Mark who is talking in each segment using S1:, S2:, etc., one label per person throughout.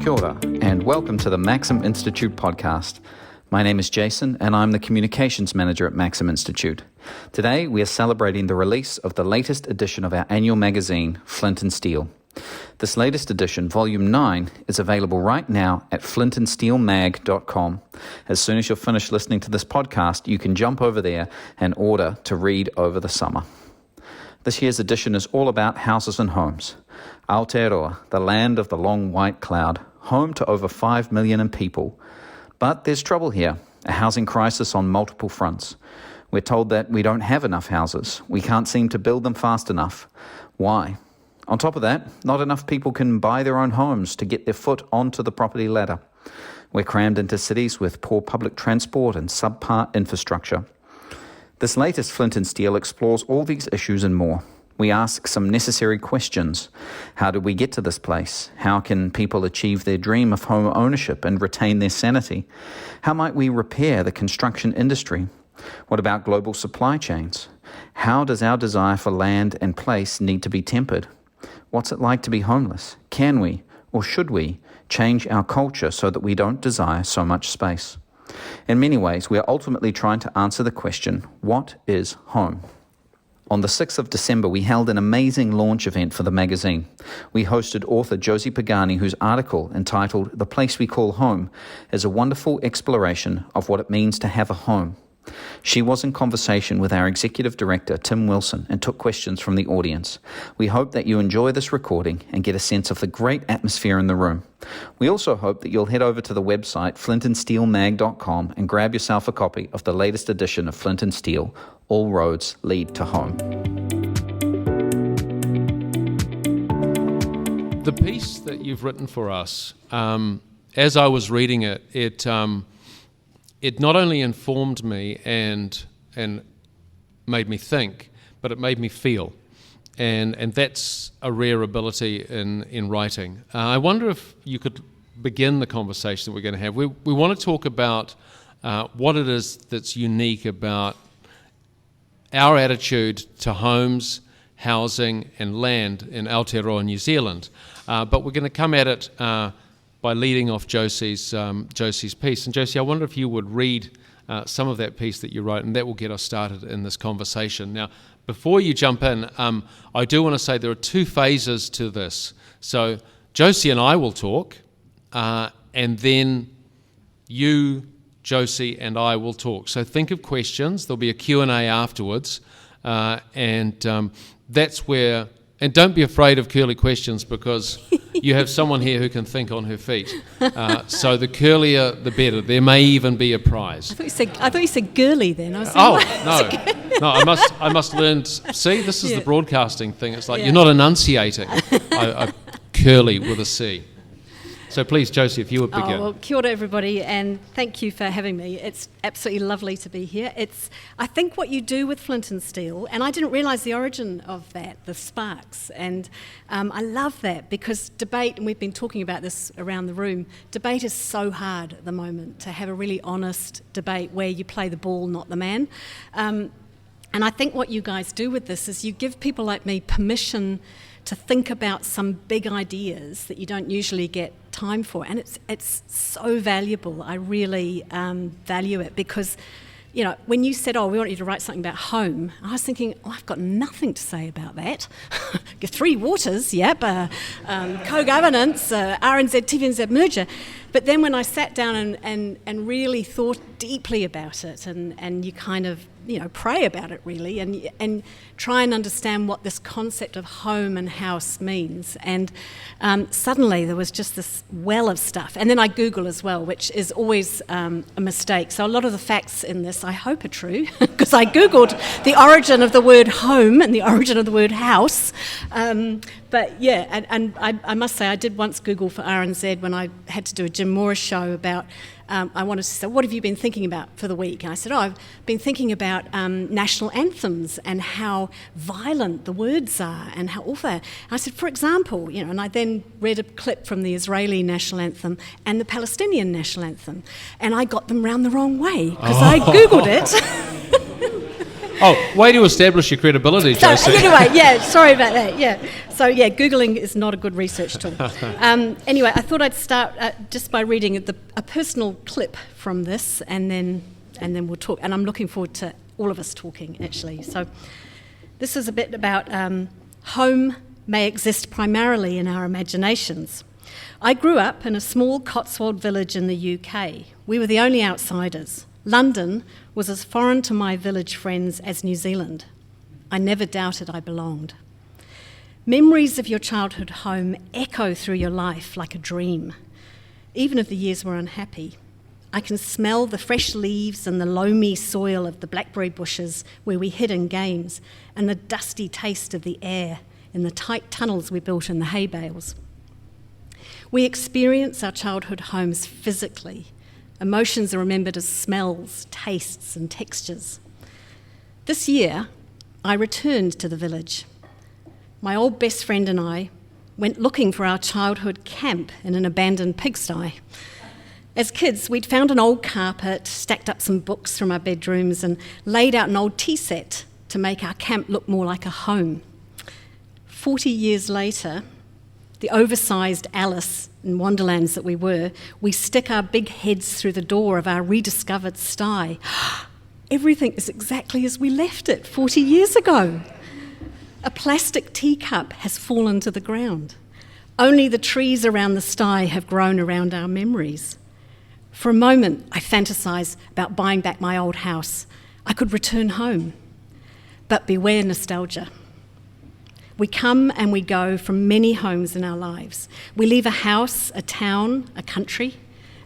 S1: Kia ora, and welcome to the Maxim Institute podcast. My name is Jason, and I'm the Communications Manager at Maxim Institute. Today, we are celebrating the release of the latest edition of our annual magazine, Flint Steel. This latest edition, Volume 9, is available right now at flintandsteelmag.com. As soon as you're finished listening to this podcast, you can jump over there and order to read over the summer. This year's edition is all about houses and homes. Aotearoa, the land of the long white cloud, home to over 5 million people. But there's trouble here, a housing crisis on multiple fronts. We're told that we don't have enough houses. We can't seem to build them fast enough. Why? On top of that, not enough people can buy their own homes to get their foot onto the property ladder. We're crammed into cities with poor public transport and subpar infrastructure. This latest Flint and Steel explores all these issues and more. We ask some necessary questions. How did we get to this place? How can people achieve their dream of home ownership and retain their sanity? How might we repair the construction industry? What about global supply chains? How does our desire for land and place need to be tempered? What's it like to be homeless? Can we, or should we, change our culture so that we don't desire so much space? In many ways, we are ultimately trying to answer the question, what is home? On the 6th of December, we held an amazing launch event for the magazine. We hosted author Josie Pagani, whose article, entitled The Place We Call Home, is a wonderful exploration of what it means to have a home. She was in conversation with our executive director, Tim Wilson, and took questions from the audience. We hope that you enjoy this recording and get a sense of the great atmosphere in the room. We also hope that you'll head over to the website flintandsteelmag.com and grab yourself a copy of the latest edition of Flint and Steel, All Roads Lead to Home.
S2: The piece that you've written for us, as I was reading it, it not only informed me and made me think, but it made me feel, and that's a rare ability in writing. I wonder if you could begin the conversation that we're going to have. We want to talk about what it is that's unique about our attitude to homes, housing, and land in Aotearoa, New Zealand. But we're going to come at it by leading off Josie's piece. And Josie, I wonder if you would read some of that piece that you wrote, and that will get us started in this conversation. Now, before you jump in, I do want to say there are two phases to this. So Josie and I will talk, and then you, Josie, and I will talk. So think of questions. There'll be a Q&A afterwards, and that's where... And don't be afraid of curly questions, because you have someone here who can think on her feet. So the curlier, the better. There may even be a prize.
S3: I thought you said girly then. I was
S2: no. I must learn. See, this is the broadcasting thing. It's like you're not enunciating. I curly with a C. So please, Josie, if you would begin.
S3: Well, kia ora everybody, and thank you for having me. It's absolutely lovely to be here. I think what you do with Flint and Steel, and I didn't realise the origin of that, the sparks, and I love that, because debate, and we've been talking about this around the room, debate is so hard at the moment, to have a really honest debate where you play the ball, not the man. And I think what you guys do with this is you give people like me permission to think about some big ideas that you don't usually get time for, and it's so valuable. I really value it, because, you know, when you said, we want you to write something about home, I was thinking, I've got nothing to say about that. 3 waters, yep, co-governance, RNZ, TVNZ merger. But then when I sat down and really thought deeply about it, and you kind of, pray about it really, and try and understand what this concept of home and house means. And suddenly there was just this well of stuff. And then I Google as well, which is always a mistake. So a lot of the facts in this, I hope, are true, because I Googled the origin of the word home and the origin of the word house. But yeah, and I must say, I did once Google for RNZ when I had to do a Jim Morris show about, I wanted to say, what have you been thinking about for the week? And I said, I've been thinking about national anthems and how violent the words are and how awful. And I said, for example, and I then read a clip from the Israeli national anthem and the Palestinian national anthem, and I got them round the wrong way, because I Googled it.
S2: Oh, way to establish your credibility,
S3: So
S2: Josie.
S3: anyway, sorry about that. So Googling is not a good research tool. Anyway, I thought I'd start just by reading a personal clip from this, and then we'll talk. And I'm looking forward to all of us talking, actually. So this is a bit about home may exist primarily in our imaginations. I grew up in a small Cotswold village in the UK. We were the only outsiders. London was as foreign to my village friends as New Zealand. I never doubted I belonged. Memories of your childhood home echo through your life like a dream, even if the years were unhappy. I can smell the fresh leaves and the loamy soil of the blackberry bushes where we hid in games, and the dusty taste of the air in the tight tunnels we built in the hay bales. We experience our childhood homes physically. Emotions are remembered as smells, tastes, and textures. This year, I returned to the village. My old best friend and I went looking for our childhood camp in an abandoned pigsty. As kids, we'd found an old carpet, stacked up some books from our bedrooms, and laid out an old tea set to make our camp look more like a home. 40 years later, the oversized Alice in Wonderlands that we were, we stick our big heads through the door of our rediscovered sty. Everything is exactly as we left it 40 years ago. A plastic teacup has fallen to the ground. Only the trees around the sty have grown around our memories. For a moment, I fantasise about buying back my old house. I could return home. But beware nostalgia. We come and we go from many homes in our lives. We leave a house, a town, a country,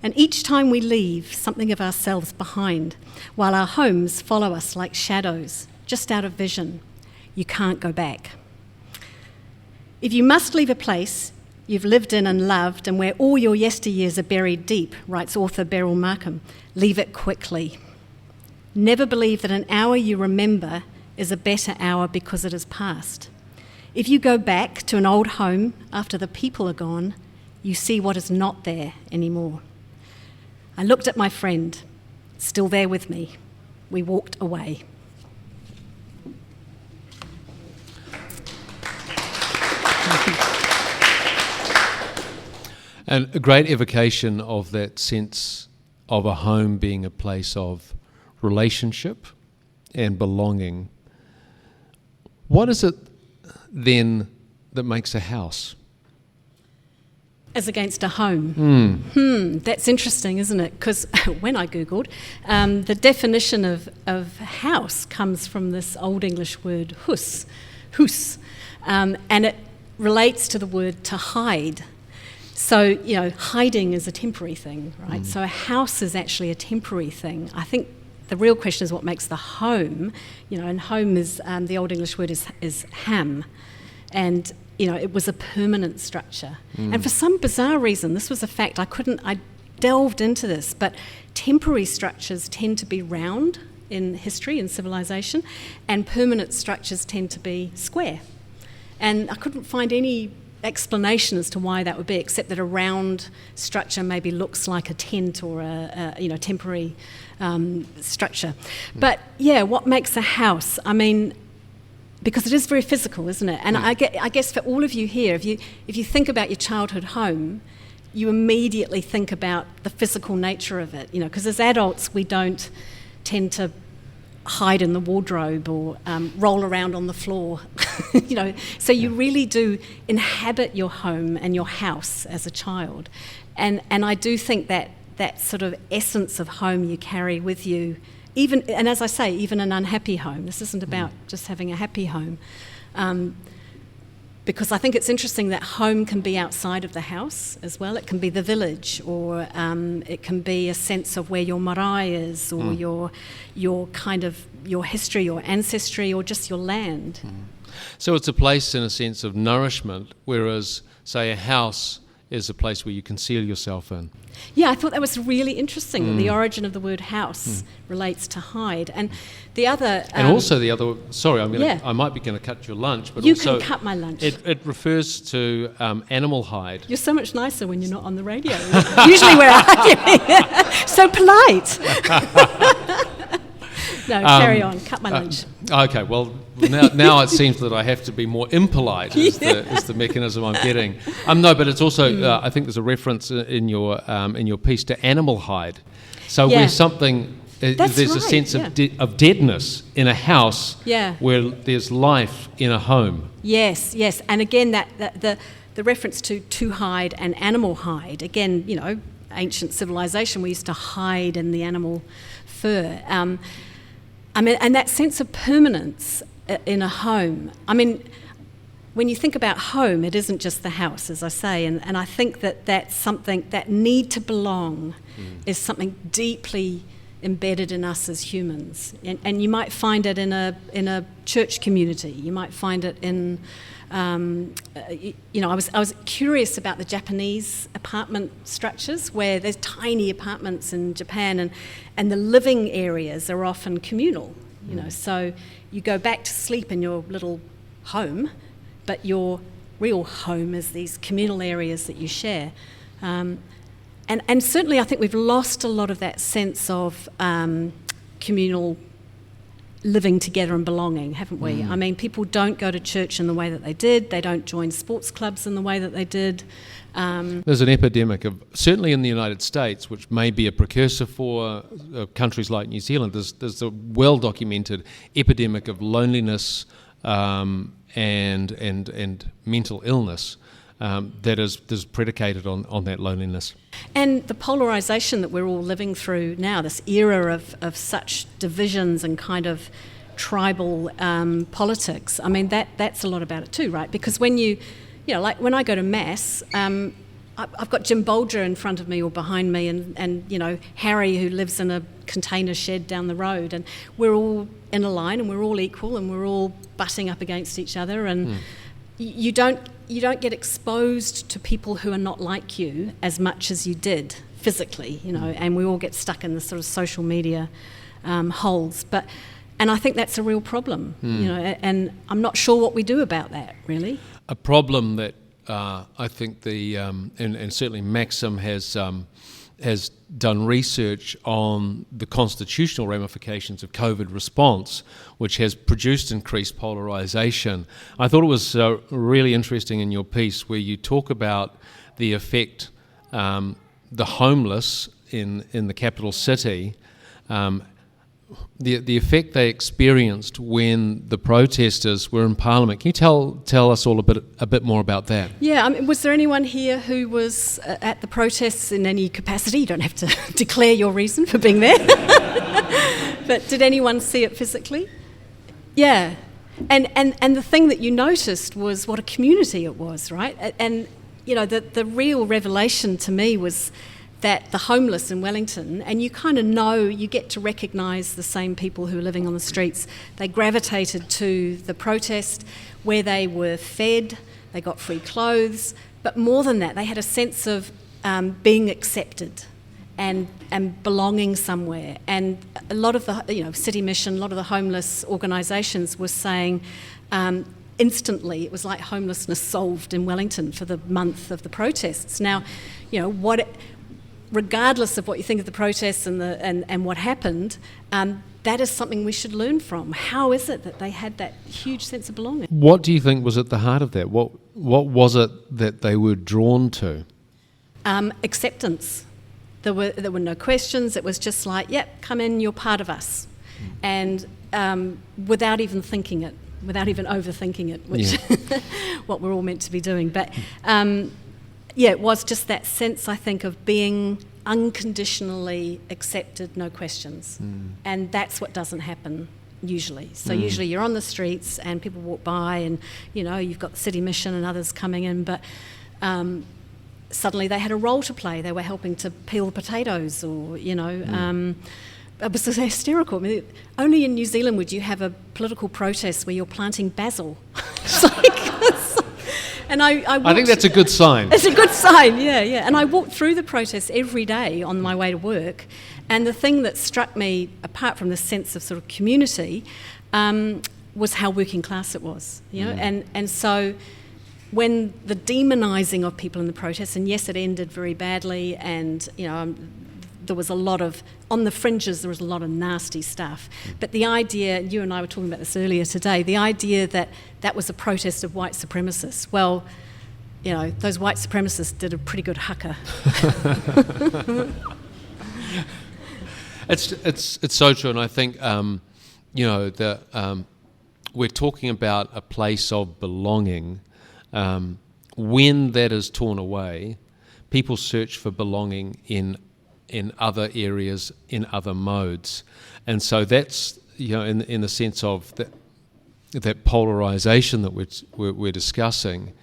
S3: and each time we leave something of ourselves behind, while our homes follow us like shadows, just out of vision. You can't go back. If you must leave a place you've lived in and loved, and where all your yesteryears are buried deep, writes author Beryl Markham, leave it quickly. Never believe that an hour you remember is a better hour because it has passed. If you go back to an old home after the people are gone, you see what is not there anymore. I looked at my friend, still there with me. We walked away.
S2: And a great evocation of that sense of a home being a place of relationship and belonging. What is it then that makes a house?
S3: As against a home. That's interesting, isn't it? Because when I Googled, the definition of house comes from this Old English word hus, and it relates to the word to hide. So, hiding is a temporary thing, right? So a house is actually a temporary thing. I think the real question is what makes the home, and home is, the Old English word is ham. And, it was a permanent structure. And for some bizarre reason, this was a fact, I delved into this, but temporary structures tend to be round in history and civilization, and permanent structures tend to be square. And I couldn't find any explanation as to why that would be, except that a round structure maybe looks like a tent or a temporary structure. But what makes a house? I mean, because it is very physical, isn't it? And I guess for all of you here, if you think about your childhood home, you immediately think about the physical nature of it. Because as adults we don't tend to hide in the wardrobe or roll around on the floor, So you really do inhabit your home and your house as a child, and I do think that sort of essence of home you carry with you, even, and as I say, even an unhappy home. This isn't about just having a happy home, because I think it's interesting that home can be outside of the house as well. It can be the village, or it can be a sense of where your marae is, or your kind of your history, your ancestry, or just your land.
S2: So it's a place in a sense of nourishment, whereas, say, a house is a place where you conceal yourself in.
S3: Yeah, I thought that was really interesting, that the origin of the word house relates to hide. And the other...
S2: and also the other... Sorry, I might be going to cut your lunch, but
S3: you
S2: also...
S3: You can cut my lunch.
S2: It refers to animal hide.
S3: You're so much nicer when you're not on the radio. Usually we're arguing. So polite. No, carry on. Cut my lunch.
S2: Okay, well, now it seems that I have to be more impolite is the mechanism I'm getting. No, but it's also, I think there's a reference in your piece to animal hide. So where something, there's a sense of deadness in a house where there's life in a home.
S3: Yes, and again, the reference to hide and animal hide, again, ancient civilization, we used to hide in the animal fur. And that sense of permanence in a home. I mean, when you think about home, it isn't just the house, as I say, and I think that's something, that need to belong is something deeply embedded in us as humans. And you might find it in a church community. You might find it in, I was curious about the Japanese apartment structures, where there's tiny apartments in Japan, and the living areas are often communal. So you go back to sleep in your little home, but your real home is these communal areas that you share. And certainly I think we've lost a lot of that sense of communal living together and belonging, haven't we? I mean, people don't go to church in the way that they did. They don't join sports clubs in the way that they did.
S2: There's an epidemic of, certainly in the United States, which may be a precursor for countries like New Zealand, there's a well-documented epidemic of loneliness and mental illness that is predicated on that loneliness.
S3: And the polarisation that we're all living through now, this era of such divisions and kind of tribal politics, I mean, that's a lot about it too, right? Because when like when I go to Mass, I've got Jim Bolger in front of me or behind me, and Harry, who lives in a container shed down the road, and we're all in a line and we're all equal and we're all butting up against each other, and you don't get exposed to people who are not like you as much as you did physically, and we all get stuck in the sort of social media holes. And I think that's a real problem, and I'm not sure what we do about that, really.
S2: A problem that I think and certainly Maxim has done research on the constitutional ramifications of COVID response, which has produced increased polarisation. I thought it was really interesting in your piece where you talk about the effect the homeless in the capital city, the effect they experienced when the protesters were in Parliament. Can you tell us all a bit more about that?
S3: Yeah, I mean, was there anyone here who was at the protests in any capacity? You don't have to declare your reason for being there. But did anyone see it physically? Yeah. And the thing that you noticed was what a community it was, right? And the real revelation to me was that the homeless in Wellington, and you kind of you get to recognise the same people who are living on the streets. They gravitated to the protest where they were fed, they got free clothes, but more than that, they had a sense of being accepted and belonging somewhere. And a lot of the, City Mission, a lot of the homeless organisations were saying instantly it was like homelessness solved in Wellington for the month of the protests. Now, regardless of what you think of the protests and what happened, that is something we should learn from. How is it that they had that huge sense of belonging?
S2: What do you think was at the heart of that? What was it that they were drawn to?
S3: Acceptance. There were no questions. It was just like, yep, come in, you're part of us. And without even thinking it, without even overthinking it, which what we're all meant to be doing. But it was just that sense, I think, of being unconditionally accepted, no questions. And that's what doesn't happen usually. So usually you're on the streets and people walk by and, you've got the City Mission and others coming in, but suddenly they had a role to play. They were helping to peel the potatoes or, it was hysterical. I mean, only in New Zealand would you have a political protest where you're planting basil. And I
S2: think that's a good sign.
S3: It's a good sign, yeah. And I walked through the protests every day on my way to work, and the thing that struck me, apart from the sense of sort of community, was how working class it was. And so when the demonising of people in the protests, and yes, it ended very badly, and there was a lot of, on the fringes, there was a lot of nasty stuff. But the idea, you and I were talking about this earlier today, the idea that that was a protest of white supremacists. Well, you know, those white supremacists did a pretty good haka.
S2: It's so true, and I think you know that we're talking about a place of belonging. When that is torn away, people search for belonging in other areas, in other modes, and so that's, you know, in the sense of that polarization that we're discussing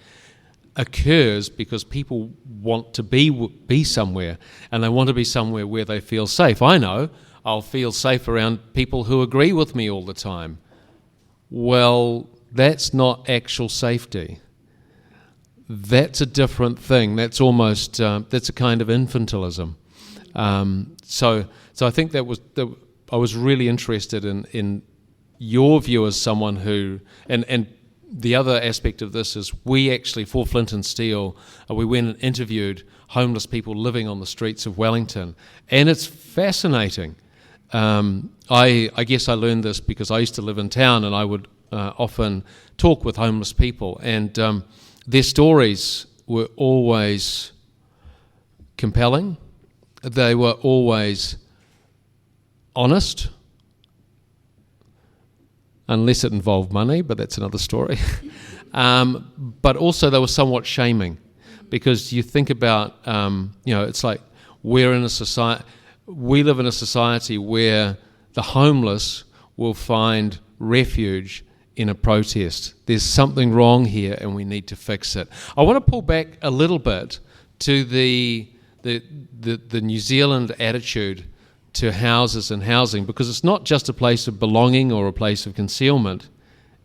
S2: occurs because people want to be somewhere, and they want to be somewhere where they feel safe. I know I'll feel safe around people who agree with me all the time. Well, that's not actual safety. That's a different thing. That's almost that's a kind of infantilism. So I think I was really interested in your view as someone who and the other aspect of this is we actually, for Flint and Steel, we went and interviewed homeless people living on the streets of Wellington, and it's fascinating. I guess I learned this because I used to live in town, and I would often talk with homeless people, and their stories were always compelling. They were always honest, unless it involved money, but that's another story. But also they were somewhat shaming, because you think about, you know, it's like we live in a society where the homeless will find refuge in a protest. There's something wrong here and we need to fix it. I want to pull back a little bit to the New Zealand attitude to houses and housing, because it's not just a place of belonging or a place of concealment,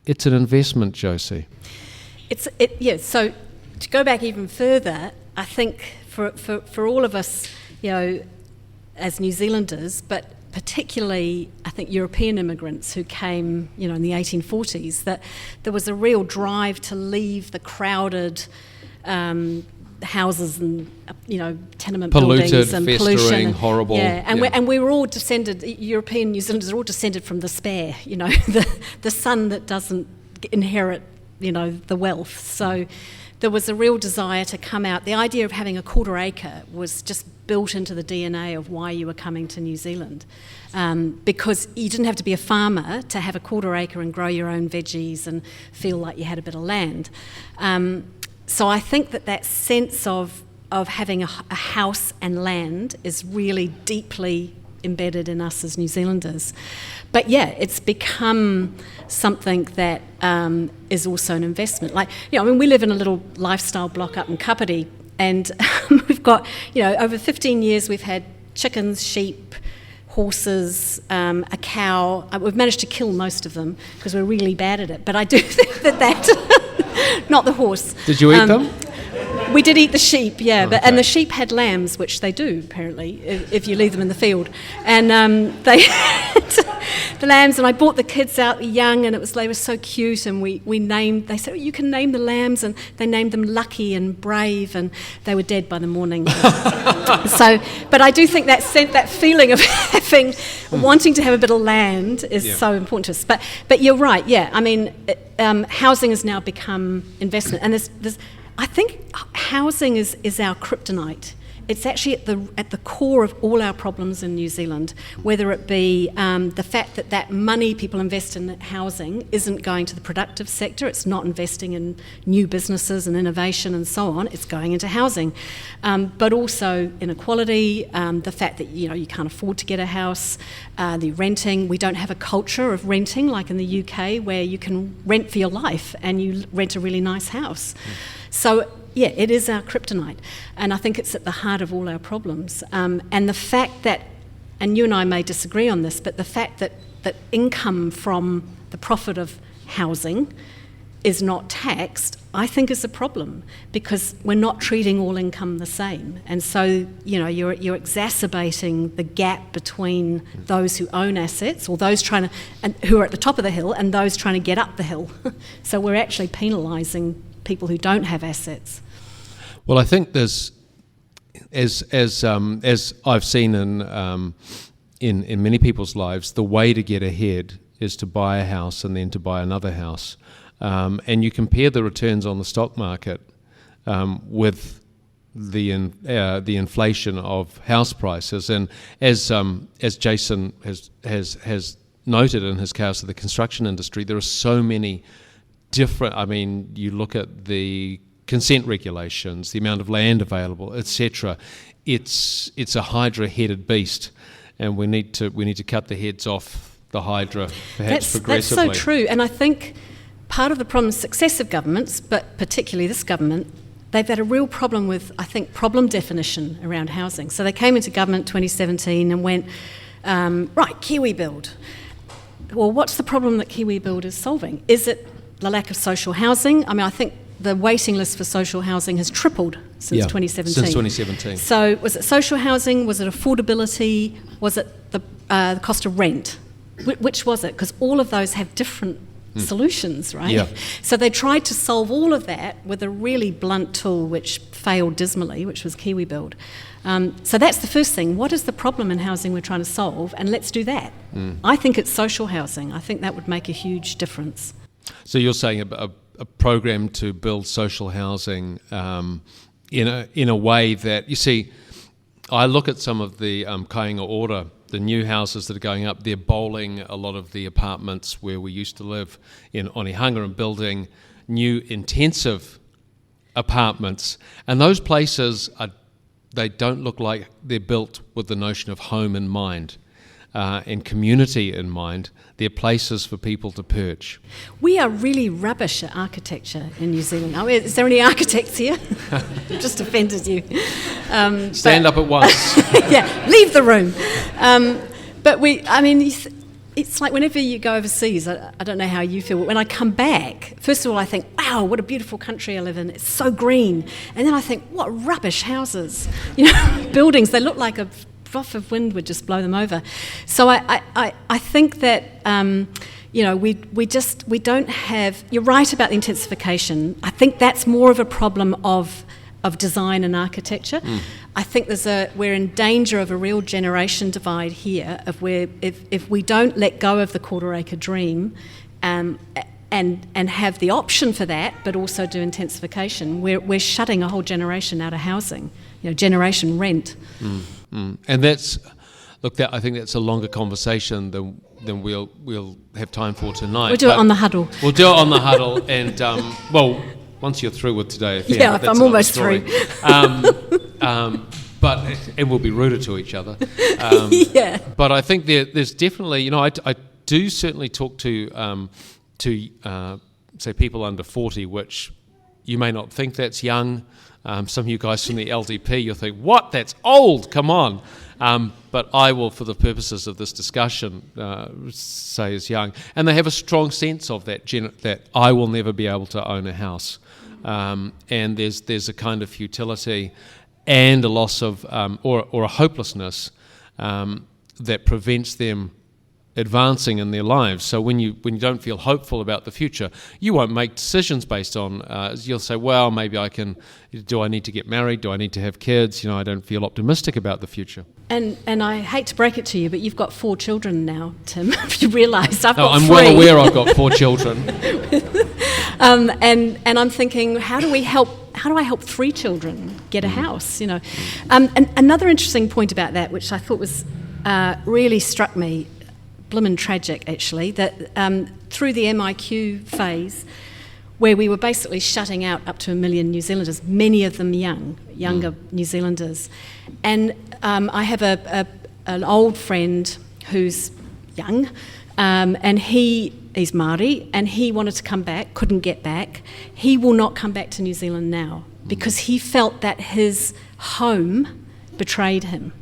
S2: it's an investment, Josie.
S3: Yeah, so to go back even further, I think for all of us, you know, as New Zealanders, but particularly I think European immigrants who came, you know, in the 1840s, that there was a real drive to leave the crowded houses and, you know, tenement buildings and pollution,
S2: horrible.
S3: Yeah, and we were all descended. European New Zealanders are all descended from despair. You know, the son that doesn't inherit, you know, the wealth. So there was a real desire to come out. The idea of having a quarter acre was just built into the DNA of why you were coming to New Zealand, because you didn't have to be a farmer to have a quarter acre and grow your own veggies and feel like you had a bit of land. So I think that sense of having a house and land is really deeply embedded in us as New Zealanders. But yeah, it's become something that is also an investment. Like, you know, I mean, we live in a little lifestyle block up in Kapiti, and we've got, you know, over 15 years we've had chickens, sheep, horses, a cow. We've managed to kill most of them because we're really bad at it. But I do think that not the horse.
S2: Did you eat them?
S3: We did eat the sheep, yeah,
S2: okay.
S3: And the sheep had lambs, which they do apparently if you leave them in the field. And they had the lambs, and I brought the kids out young, and they were so cute, and we named. They said, you can name the lambs, and they named them Lucky and Brave, and they were dead by the morning. So, but I do think that feeling of wanting to have a bit of land is so important to us. But you're right, yeah. I mean, housing has now become investment, and there's I think housing is our kryptonite. It's actually at the core of all our problems in New Zealand, whether it be the fact that money people invest in housing isn't going to the productive sector, it's not investing in new businesses and innovation and so on, it's going into housing. But also inequality, the fact that, you know, you can't afford to get a house, the renting. We don't have a culture of renting like in the UK, where you can rent for your life and you rent a really nice house. So, yeah, it is our kryptonite, and I think it's at the heart of all our problems. And the fact that, and you and I may disagree on this, but the fact that income from the profit of housing is not taxed, I think is a problem, because we're not treating all income the same. And so, you know, you're exacerbating the gap between those who own assets, or those who are at the top of the hill, and those trying to get up the hill. So we're actually penalising people who don't have assets.
S2: Well, I think there's, as I've seen in many people's lives, the way to get ahead is to buy a house and then to buy another house, and you compare the returns on the stock market with the inflation of house prices, and as Jason has noted in his Chaos of the Construction Industry, there are so many different. I mean, you look at the consent regulations, the amount of land available, etc. It's a hydra-headed beast, and we need to cut the heads off the hydra, perhaps progressively.
S3: That's so true, and I think part of the problem is successive governments, but particularly this government, they've had a real problem with, I think, problem definition around housing. So they came into government 2017 and went, right, Kiwi Build. Well, what's the problem that Kiwi Build is solving? Is it the lack of social housing? I mean, I think the waiting list for social housing has tripled since 2017.
S2: Since 2017.
S3: So was it social housing? Was it affordability? Was it the cost of rent? Which was it? Because all of those have different solutions, right?
S2: Yeah.
S3: So they tried to solve all of that with a really blunt tool which failed dismally, which was Kiwi Build. So that's the first thing. What is the problem in housing we're trying to solve? And let's do that. I think it's social housing. I think that would make a huge difference.
S2: So you're saying a program to build social housing in a way that, you see, I look at some of the Aotearoa, the new houses that are going up. They're bowling a lot of the apartments where we used to live in Onehunga and building new intensive apartments. And those places, they don't look like they're built with the notion of home in mind and community in mind. They're places for people to perch.
S3: We are really rubbish at architecture in New Zealand. Oh, is there any architects here? Just offended you.
S2: Stand up at once.
S3: Yeah, leave the room. But it's like whenever you go overseas, I don't know how you feel, but when I come back, first of all I think, wow, what a beautiful country I live in. It's so green. And then I think, what rubbish houses. You know, buildings, they look like a puff of wind would just blow them over. So I think that we don't have. You're right about the intensification. I think that's more of a problem of design and architecture. I think we're in danger of a real generation divide here. Of where if we don't let go of the quarter-acre dream, and have the option for that, but also do intensification, we're shutting a whole generation out of housing. Generation rent.
S2: And that's, look, I think that's a longer conversation than we'll have time for tonight.
S3: We'll do it on the huddle.
S2: We'll do it on the huddle, and once you're through with today,
S3: yeah, I'm almost through.
S2: And we'll be ruder to each other.
S3: Yeah.
S2: But I think there's definitely, I do certainly talk to say people under 40, which you may not think that's young. Some of you guys from the LDP, you'll think, what? That's old, come on. But I will, for the purposes of this discussion, say is young. And they have a strong sense of that I will never be able to own a house. And there's a kind of futility and a loss of, or a hopelessness that prevents them advancing in their lives. So when you don't feel hopeful about the future, you won't make decisions based on, you'll say, well, maybe do I need to get married? Do I need to have kids? I don't feel optimistic about the future. And
S3: I hate to break it to you, but you've got 4 children now, Tim. If you realise, I've got 3.
S2: I'm well aware I've got 4 children.
S3: And I'm thinking, how do I help 3 children get a house? And another interesting point about that, which I thought was really struck me, blimmin' tragic actually, that through the MIQ phase, where we were basically shutting out up to 1 million New Zealanders, many of them younger New Zealanders. And I have an old friend who's young, and he's Māori, and he wanted to come back, couldn't get back. He will not come back to New Zealand now because he felt that his home betrayed him.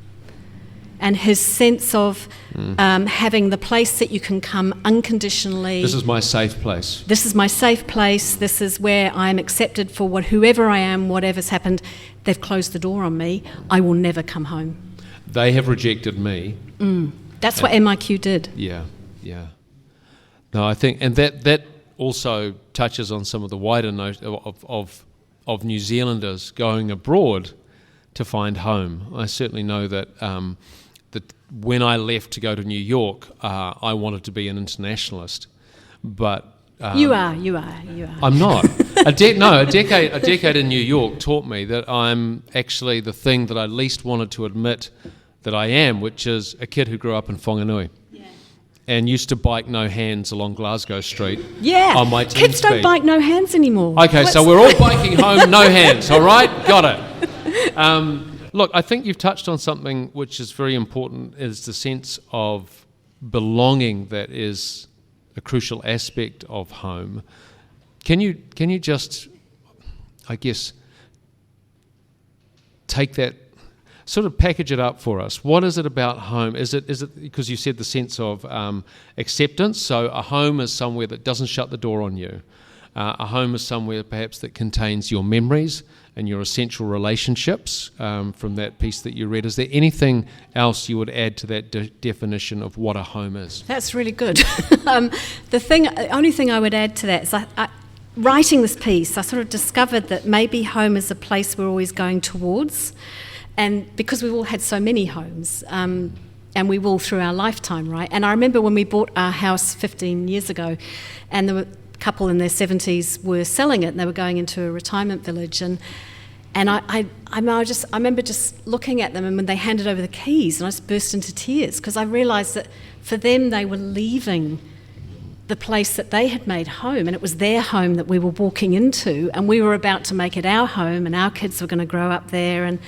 S3: And his sense of having the place that you can come unconditionally.
S2: This is my safe place.
S3: This is my safe place. This is where I'm accepted for whoever I am, whatever's happened. They've closed the door on me. I will never come home.
S2: They have rejected me.
S3: That's what MIQ did.
S2: Yeah. No, I think, and that also touches on some of the wider note of New Zealanders going abroad to find home. I certainly know that that when I left to go to New York, I wanted to be an internationalist, but
S3: You are.
S2: I'm not. A decade in New York taught me that I'm actually the thing that I least wanted to admit that I am, which is a kid who grew up in Whanganui. And used to bike no hands along Glasgow Street.
S3: Yeah,
S2: on my 10
S3: kids don't
S2: speed.
S3: bike no hands anymore.
S2: Okay, so we're all biking home, no hands, all right? Got it. Look, I think you've touched on something which is very important, is the sense of belonging that is a crucial aspect of home. Can you just, I guess, take that, sort of package it up for us? What is it about home? Is it because you said the sense of acceptance? So a home is somewhere that doesn't shut the door on you. A home is somewhere perhaps that contains your memories and your essential relationships from that piece that you read. Is there anything else you would add to that definition of what a home is?
S3: That's really good. The only thing I would add to that is writing this piece, I sort of discovered that maybe home is a place we're always going towards. And because we've all had so many homes, and we will through our lifetime, right? And I remember when we bought our house 15 years ago, and there were a couple in their 70s were selling it, and they were going into a retirement village, and I remember just looking at them, and when they handed over the keys, and I just burst into tears because I realised that for them they were leaving the place that they had made home, and it was their home that we were walking into, and we were about to make it our home, and our kids were going to grow up there, and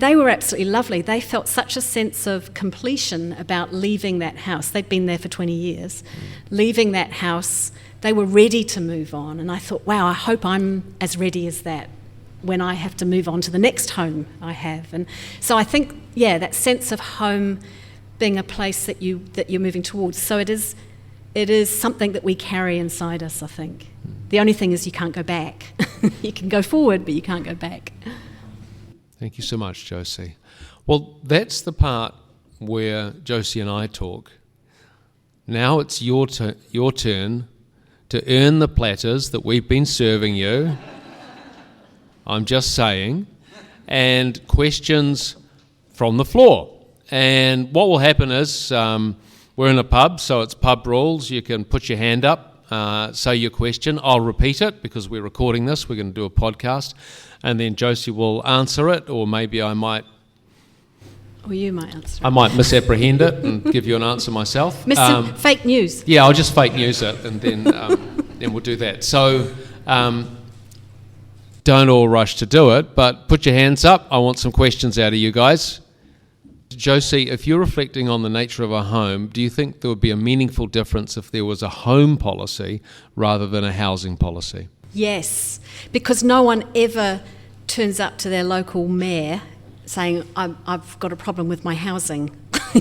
S3: they were absolutely lovely. They felt such a sense of completion about leaving that house. They'd been there for 20 years. Leaving that house, they were ready to move on. And I thought, wow, I hope I'm as ready as that when I have to move on to the next home I have. And so I think, yeah, that sense of home being a place that you're moving towards. So it is something that we carry inside us, I think. The only thing is you can't go back. You can go forward, but you can't go back.
S2: Thank you so much, Josie. Well, that's the part where Josie and I talk. Now it's your turn to earn the platters that we've been serving you. I'm just saying. And questions from the floor. And what will happen is we're in a pub, so it's pub rules. You can put your hand up, say your question. I'll repeat it because we're recording this. We're going to do a podcast. And then Josie will answer it, or maybe I might...
S3: Or you might answer it.
S2: I might misapprehend it and give you an answer myself.
S3: Fake news.
S2: Yeah, I'll just fake news it, and then we'll do that. So don't all rush to do it, but put your hands up. I want some questions out of you guys. Josie, if you're reflecting on the nature of a home, do you think there would be a meaningful difference if there was a home policy rather than a housing policy?
S3: Yes, because no one ever turns up to their local mayor saying, I've got a problem with my housing.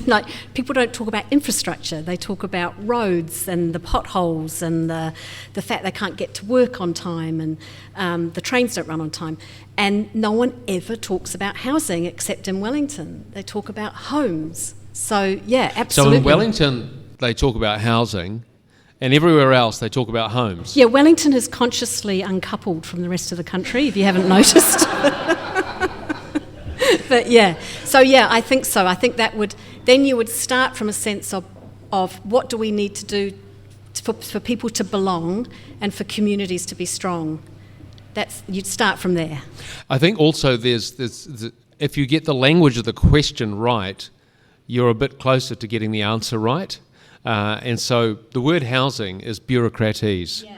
S3: Like, people don't talk about infrastructure. They talk about roads and the potholes and the fact they can't get to work on time, and the trains don't run on time. And no one ever talks about housing except in Wellington. They talk about homes. So, yeah, absolutely.
S2: So in Wellington, they talk about housing, and everywhere else they talk about homes.
S3: Yeah, Wellington has consciously uncoupled from the rest of the country, if you haven't noticed. But yeah, so yeah, I think so. I think that you would start from a sense of what do we need to do for people to belong and for communities to be strong. You'd start from there.
S2: I think also there's if you get the language of the question right, you're a bit closer to getting the answer right. And so the word housing is bureaucratese. Yeah.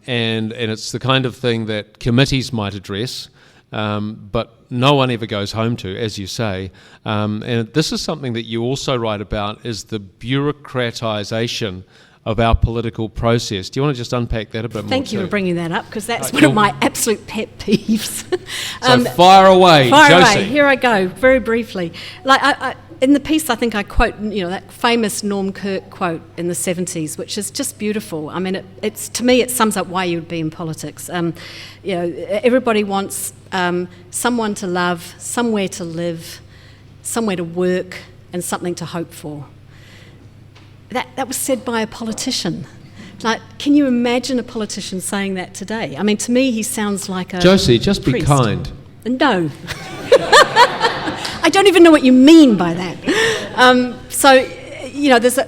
S2: And it's the kind of thing that committees might address, but no one ever goes home to, as you say. And this is something that you also write about, is the bureaucratisation of our political process. Do you want to just unpack that a bit more?
S3: Thank you for bringing that up, because that's one of my absolute pet peeves.
S2: So fire away, Josie.
S3: Here I go, very briefly. Like in the piece, I think I quote, that famous Norm Kirk quote in the 70s, which is just beautiful. I mean, it's to me, it sums up why you would be in politics. Everybody wants someone to love, somewhere to live, somewhere to work, and something to hope for. That was said by a politician. Like, can you imagine a politician saying that today? I mean, to me, he sounds like a
S2: Josie, just
S3: priest.
S2: Be kind.
S3: No. I don't even know what you mean by that. So,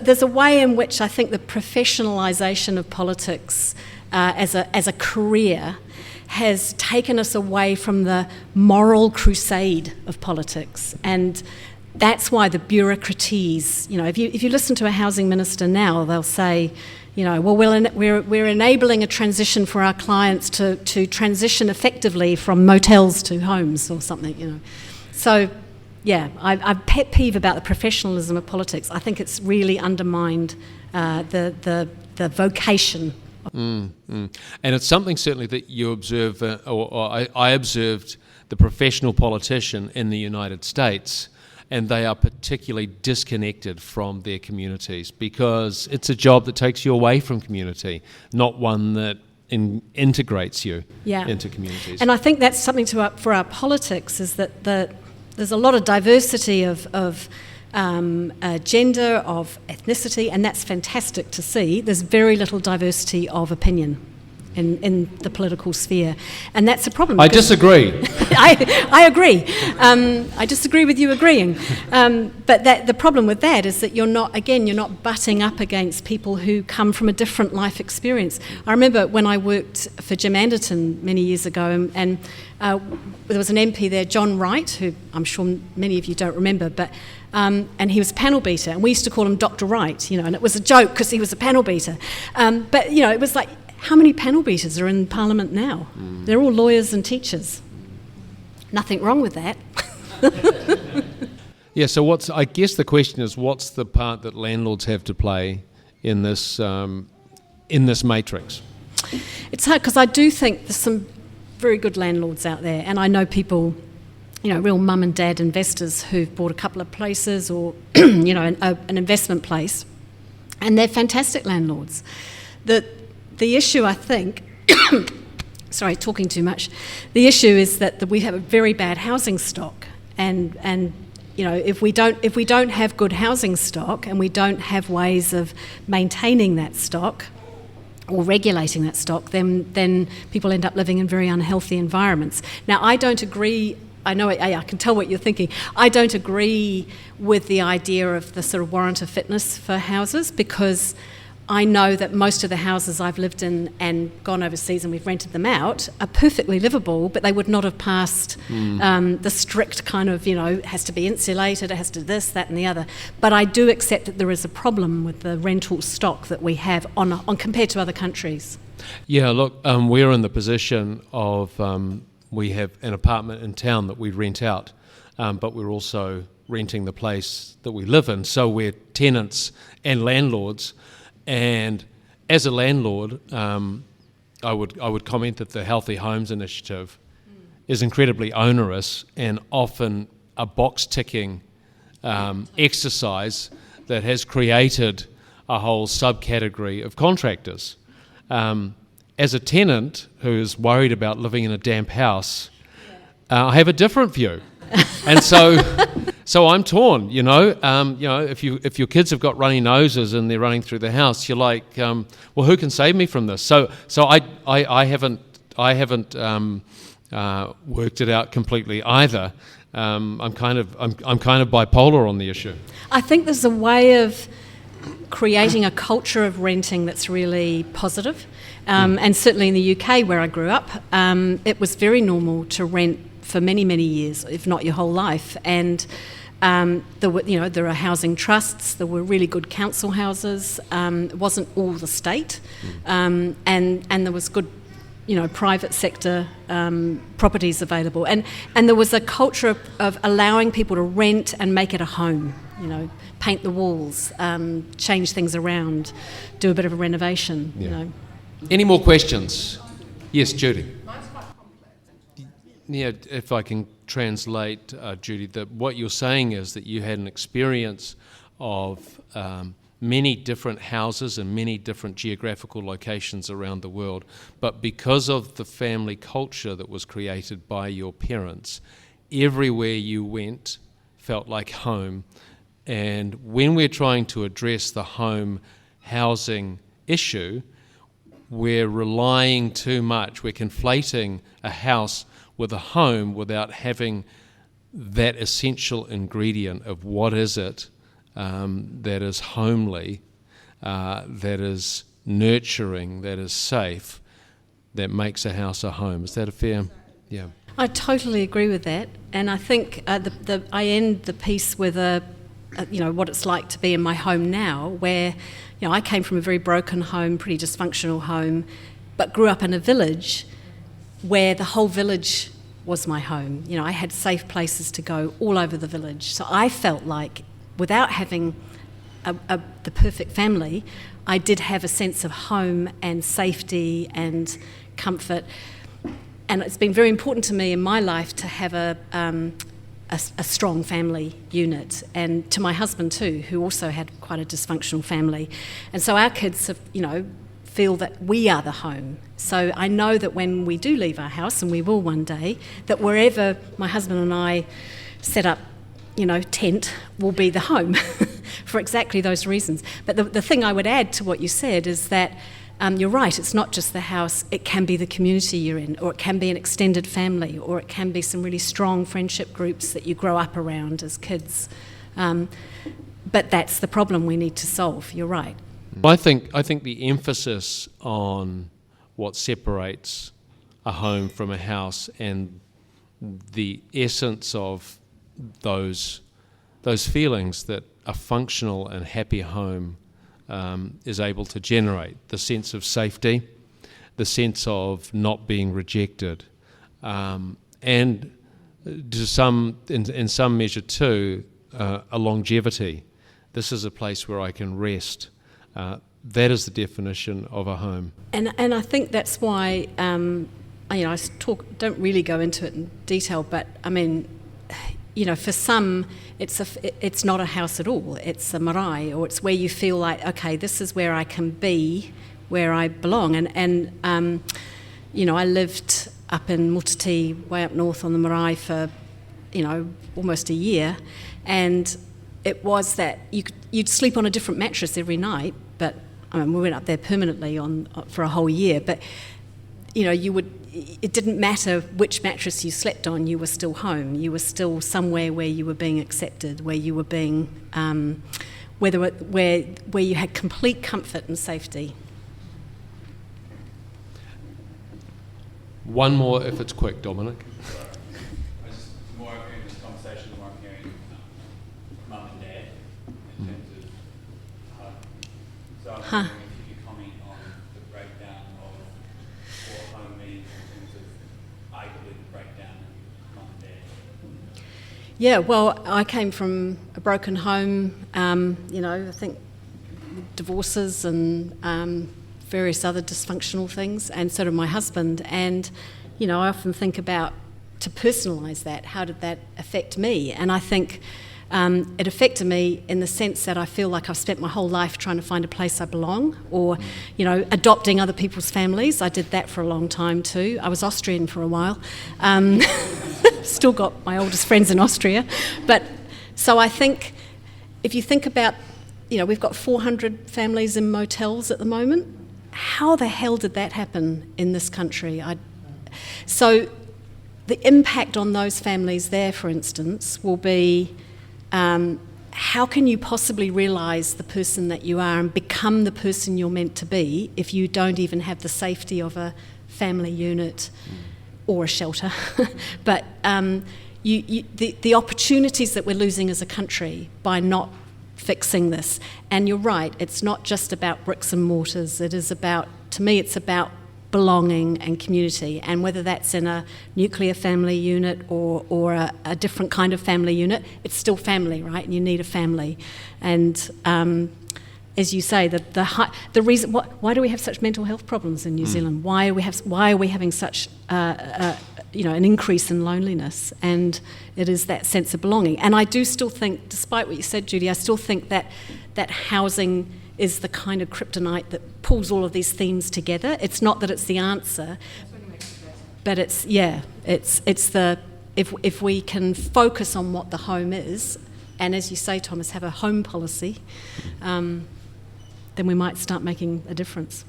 S3: there's a way in which I think the professionalisation of politics as a career has taken us away from the moral crusade of politics, and that's why the bureaucraties. If you listen to a housing minister now, they'll say, well, we're enabling a transition for our clients to transition effectively from motels to homes or something. So, yeah, I pet peeve about the professionalism of politics. I think it's really undermined the vocation.
S2: And it's something certainly that you observe, or I observed the professional politician in the United States, and they are particularly disconnected from their communities because it's a job that takes you away from community, not one that integrates you into communities.
S3: And I think that's something for our politics, is that there's a lot of diversity of gender, of ethnicity, and that's fantastic to see. There's very little diversity of opinion in the political sphere, and that's a problem.
S2: I disagree.
S3: I agree. I disagree with you agreeing. But the problem with that is that you're not butting up against people who come from a different life experience. I remember when I worked for Jim Anderton many years ago, and there was an MP there, John Wright, who I'm sure many of you don't remember, but and he was a panel beater, and we used to call him Dr. Wright, and it was a joke because he was a panel beater. But it was like, how many panel beaters are in Parliament now? They're all lawyers and teachers. Nothing wrong with that.
S2: Yeah, so I guess the question is, what's the part that landlords have to play in this matrix?
S3: It's hard because I do think there's some very good landlords out there, and I know people, real mum and dad investors who've bought a couple of places or, an investment place, and they're fantastic landlords. The issue, I think, sorry, talking too much. The issue is that we have a very bad housing stock, and if we don't have good housing stock and we don't have ways of maintaining that stock or regulating that stock, then people end up living in very unhealthy environments. Now, I don't agree. I know, I can tell what you're thinking. I don't agree with the idea of the sort of warrant of fitness for houses, because I know that most of the houses I've lived in and gone overseas and we've rented them out are perfectly livable, but they would not have passed the strict kind of, it has to be insulated, it has to this, that and the other. But I do accept that there is a problem with the rental stock that we have on compared to other countries.
S2: Yeah, look, we're in the position of we have an apartment in town that we rent out, but we're also renting the place that we live in. So we're tenants and landlords. And as a landlord, I would comment that the Healthy Homes Initiative is incredibly onerous and often a box-ticking exercise that has created a whole subcategory of contractors. As a tenant who is worried about living in a damp house, I have a different view. And so I'm torn, if your kids have got runny noses and they're running through the house, you're like, well, who can save me from this? So I haven't worked it out completely either. I'm kind of bipolar on the issue.
S3: I think there's a way of creating a culture of renting that's really positive, and certainly in the UK where I grew up, it was very normal to rent for many, many years, if not your whole life. And there are housing trusts, there were really good council houses, it wasn't all the state, and there was good, private sector properties available. And there was a culture of allowing people to rent and make it a home, paint the walls, change things around, do a bit of a renovation,
S2: Any more questions? Yes, Judy. Yeah, if I can translate, Judy, that what you're saying is that you had an experience of many different houses in many different geographical locations around the world, but because of the family culture that was created by your parents, everywhere you went felt like home. And when we're trying to address the home housing issue, we're relying too much, we're conflating a house with a home without having that essential ingredient of what is it that is homely, that is nurturing, that is safe, that makes a house a home. Is that a fair? Yeah.
S3: I totally agree with that, and I think I end the piece with what it's like to be in my home now, where I came from a very broken home, pretty dysfunctional home, but grew up in a village where the whole village was my home. I had safe places to go all over the village, so I felt like without having the perfect family, I did have a sense of home and safety and comfort. And it's been very important to me in my life to have a strong family unit, and to my husband too, who also had quite a dysfunctional family. And so our kids have, feel that we are the home. So I know that when we do leave our house, and we will one day, that wherever my husband and I set up, tent will be the home for exactly those reasons. But the thing I would add to what you said is that you're right, it's not just the house, it can be the community you're in, or it can be an extended family, or it can be some really strong friendship groups that you grow up around as kids. But that's the problem we need to solve, you're right.
S2: I think the emphasis on what separates a home from a house and the essence of those feelings that a functional and happy home is able to generate, the sense of safety, the sense of not being rejected, and to in some measure too, a longevity. This is a place where I can rest. That is the definition of a home. And
S3: I think that's why I don't really go into it in detail, but I mean, for some, it's not a house at all. It's a marae, or it's where you feel like, okay, this is where I can be, where I belong. And I lived up in Mutiti, way up north on the marae for, almost a year, and it was that you'd sleep on a different mattress every night. But we went up there permanently for a whole year. But it didn't matter which mattress you slept on, you were still home. You were still somewhere where you were being accepted, where you were being, where you had complete comfort and safety.
S2: One more, if it's quick, Dominic.
S4: More in this conversation, the more I'm hearing mum and dad in terms of home. So I'm wondering if you could comment on the breakdown of what home means in terms of arguably the breakdown of mum and dad.
S3: Yeah, well, I came from a broken home, I think divorces and various other dysfunctional things, and so did my husband. And, I often think about, to personalise that, how did that affect me? And I think it affected me in the sense that I feel like I've spent my whole life trying to find a place I belong, or, adopting other people's families. I did that for a long time too. I was Austrian for a while. Still got my oldest friends in Austria. But so I think if you think about, we've got 400 families in motels at the moment. How the hell did that happen in this country? So the impact on those families there, for instance, will be how can you possibly realise the person that you are and become the person you're meant to be if you don't even have the safety of a family unit or a shelter? But the opportunities that we're losing as a country by not fixing this. And you're right, it's not just about bricks and mortars. It is about, to me, it's about belonging and community. And whether that's in a nuclear family unit or a different kind of family unit, it's still family, right? And you need a family. And as you say, the reason why do we have such mental health problems in New Zealand? Why are we having such an increase in loneliness? And it is that sense of belonging. And I do still think, despite what you said, Judy, I still think that housing is the kind of kryptonite that pulls all of these themes together. It's not that it's the answer, but it's the if we can focus on what the home is, and as you say, Thomas, have a home policy, then we might start making a difference.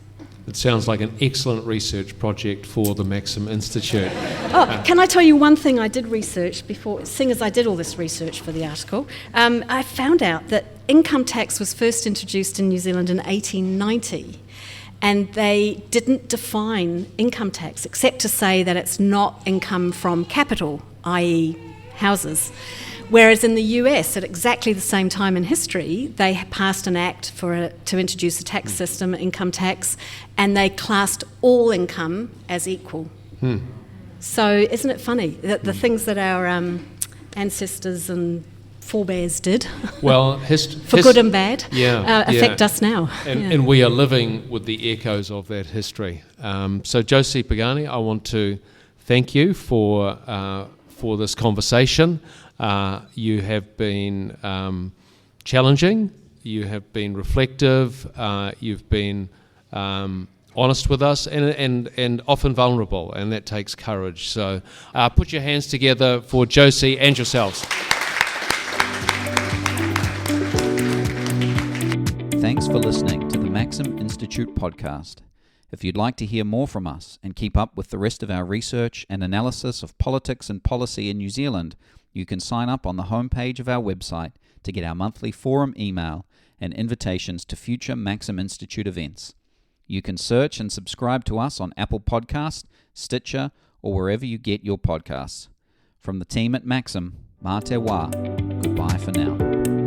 S2: It sounds like an excellent research project for the Maxim Institute.
S3: Oh, can I tell you one thing I did research before, seeing as I did all this research for the article? I found out that income tax was first introduced in New Zealand in 1890, and they didn't define income tax except to say that it's not income from capital, i.e. houses. Whereas in the US, at exactly the same time in history, they passed an act to introduce a tax system, income tax, and they classed all income as equal. So isn't it funny that the things that our ancestors and forebears did,
S2: well,
S3: for good and bad, affect us now.
S2: And we are living with the echoes of that history. So Josie, Pagani, I want to thank you for this conversation. You have been challenging, you have been reflective, you've been honest with us and often vulnerable, and that takes courage. So put your hands together for Josie and yourselves.
S1: Thanks for listening to the Maxim Institute podcast. If you'd like to hear more from us and keep up with the rest of our research and analysis of politics and policy in New Zealand, you can sign up on the homepage of our website to get our monthly forum email and invitations to future Maxim Institute events. You can search and subscribe to us on Apple Podcasts, Stitcher, or wherever you get your podcasts. From the team at Maxim, Aotearoa, goodbye for now.